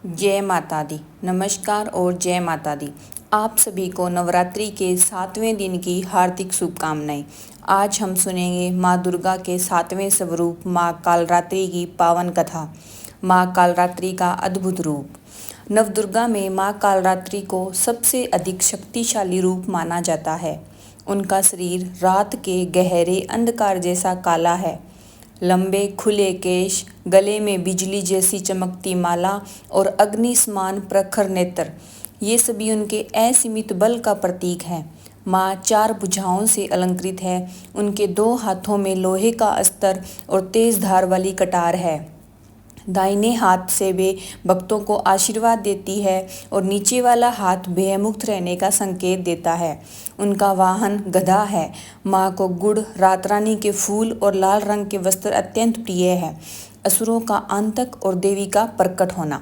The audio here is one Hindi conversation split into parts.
जय माता दी। नमस्कार और जय माता दी। आप सभी को नवरात्रि के 7वें दिन की हार्दिक शुभकामनाएं। आज हम सुनेंगे माँ दुर्गा के 7वें स्वरूप माँ कालरात्रि की पावन कथा। माँ कालरात्रि का अद्भुत रूप। नवदुर्गा में माँ कालरात्रि को सबसे अधिक शक्तिशाली रूप माना जाता है। उनका शरीर रात के गहरे अंधकार जैसा काला है। लंबे खुले केश, गले में बिजली जैसी चमकती माला और अग्नि समान प्रखर नेत्र, ये सभी उनके असीमित बल का प्रतीक हैं। माँ 4 भुजाओं से अलंकृत है। उनके 2 हाथों में लोहे का अस्त्र और तेज धार वाली कटार है। दाहिने हाथ से वे भक्तों को आशीर्वाद देती है और नीचे वाला हाथ भयमुक्त रहने का संकेत देता है। उनका वाहन गधा है। माँ को गुड़, रातरानी के फूल और लाल रंग के वस्त्र अत्यंत प्रिय है। असुरों का आतंक और देवी का प्रकट होना।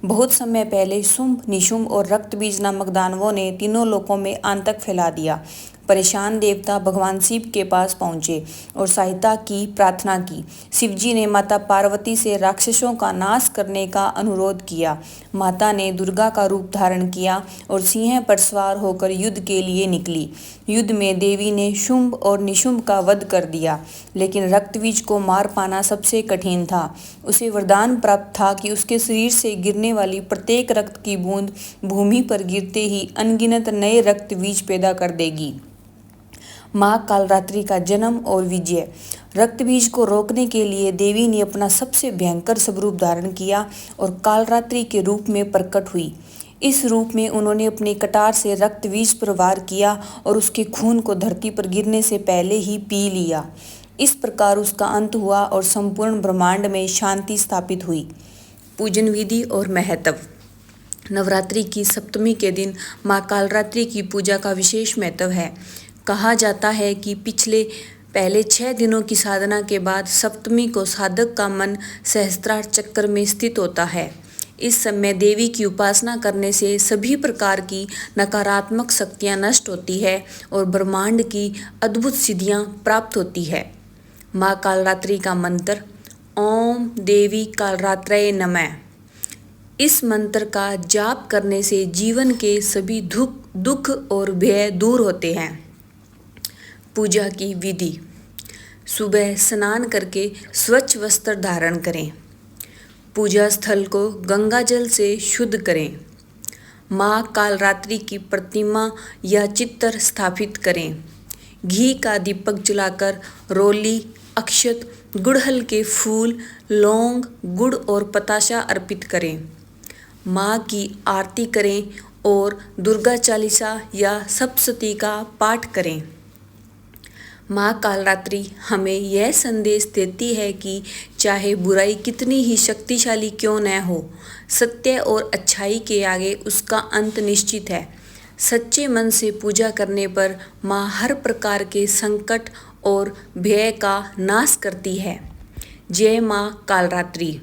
बहुत समय पहले शुंभ, निशुंभ और रक्तबीज नामक दानवों ने तीनों लोकों में आतंक फैला दिया। परेशान देवता भगवान शिव के पास पहुंचे और सहायता की प्रार्थना की। शिवजी ने माता पार्वती से राक्षसों का नाश करने का अनुरोध किया। माता ने दुर्गा का रूप धारण किया और सिंह पर सवार होकर युद्ध के लिए निकली। युद्ध में देवी ने शुंभ और निशुंभ का वध कर दिया, लेकिन रक्तबीज को मार पाना सबसे कठिन था। उसे वरदान प्राप्त था कि उसके शरीर से गिरने वाली प्रत्येक रक्त की बूंद भूमि पर गिरते ही अनगिनत नए रक्त बीज पैदा कर देगी। माँ कालरात्रि का जन्म और विजय। रक्तबीज को रोकने के लिए देवी ने अपना सबसे भयंकर स्वरूप धारण किया और कालरात्रि के रूप में प्रकट हुई। इस रूप में उन्होंने अपनी कटार से रक्तबीज पर वार किया और उसके खून को धरती पर गिरने से पहले ही पी लिया। इस प्रकार उसका अंत हुआ और संपूर्ण ब्रह्मांड में शांति स्थापित हुई। पूजन विधि और महत्व। नवरात्रि की सप्तमी के दिन माँ कालरात्रि की पूजा का विशेष महत्व है। कहा जाता है कि पहले 6 दिनों की साधना के बाद सप्तमी को साधक का मन सहस्त्रार चक्र में स्थित होता है। इस समय देवी की उपासना करने से सभी प्रकार की नकारात्मक शक्तियाँ नष्ट होती है और ब्रह्मांड की अद्भुत सिद्धियाँ प्राप्त होती है। माँ कालरात्रि का मंत्र ओम देवी कालरात्रये नमः। इस मंत्र का जाप करने से जीवन के सभी दुख और भय दूर होते हैं। पूजा की विधि। सुबह स्नान करके स्वच्छ वस्त्र धारण करें। पूजा स्थल को गंगा जल से शुद्ध करें। माँ कालरात्रि की प्रतिमा या चित्र स्थापित करें। घी का दीपक जलाकर रोली, अक्षत, गुड़हल के फूल, लौंग, गुड़ और पताशा अर्पित करें। माँ की आरती करें और दुर्गा चालीसा या सप्तशती का पाठ करें। माँ कालरात्रि हमें यह संदेश देती है कि चाहे बुराई कितनी ही शक्तिशाली क्यों न हो, सत्य और अच्छाई के आगे उसका अंत निश्चित है। सच्चे मन से पूजा करने पर माँ हर प्रकार के संकट और भय का नाश करती है। जय माँ कालरात्रि।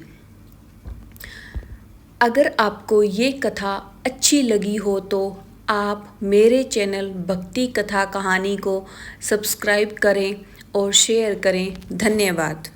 अगर आपको ये कथा अच्छी लगी हो तो आप मेरे चैनल भक्ति कथा कहानी को सब्सक्राइब करें और शेयर करें। धन्यवाद।